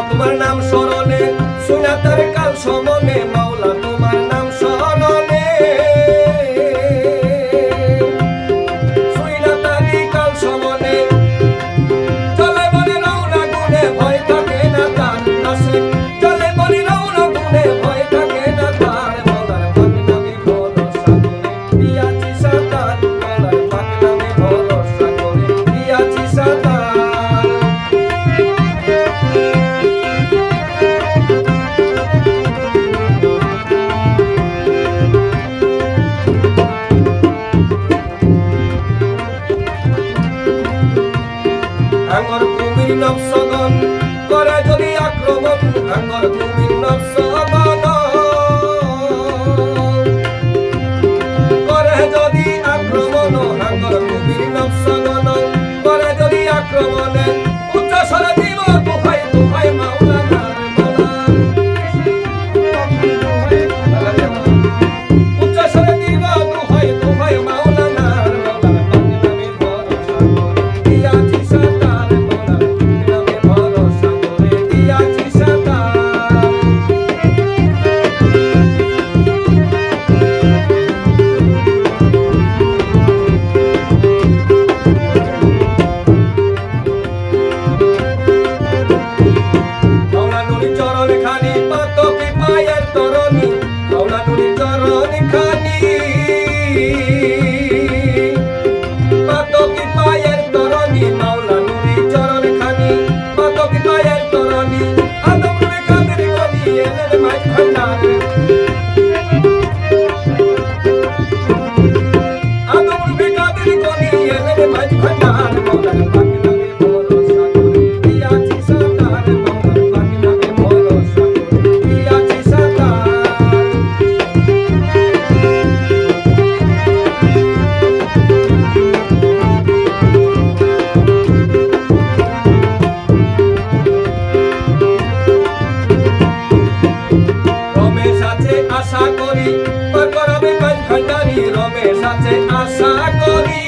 তোমার নাম স্মরণে শুনা তার কাল সমনে মাওলা তোমার নাম স্মরণে শুনা তারি কাল সমনে চলে বলে রওনা গুনে ভয় থাকে না তার আসে চলে বলে রওনা গুনে ভয় থাকে না তার মাওলার পাক নামে ভরসা করে দিয়াছি সাতার মাওলার পাক নামে ভরসা করে দিয়াছি সাতার আঙ্গর কুমির নফসগণ করে যদি আক্রমণ আঙ্গর কুমির নফসগণ করে যদি আক্রমণ আঙ্গর কুমির নফসগণ করে যদি আক্রমণে উচ্চ স্বরে দিব দোহাই দোহাই মাওলা উচ্চ স্বরে দিব দোহাই দোহাই মাওলা নার মাওলার পাক নামে ভরসা করে দিয়াছি সাতার মাওলার পাক নামে ভরসা করে দিয়াছি সাতার মাওলা নুরি চরণ খানি পাতকি পায়ের তরণী মাওলা নুরি চরণ খানি পাতকি পায়ের তরণী মাওলা নুরি চরণ খানি পাতকি পায়ের তরণী আদম নবী কাদের গনি এলেন মাঝ ভান্ডারে আদম নবী কাদের গনি এলেন মাঝ ভান্ডার মাওলার পাক নামে ভরসা করে দিয়াছি সাতার মাওলার পাক নামে ভরসা করে দিয়াছি সাতার রমেশ আছে আশা করি পার করবে মাঝ ভান্ডারি রমেশ আছে আশা করি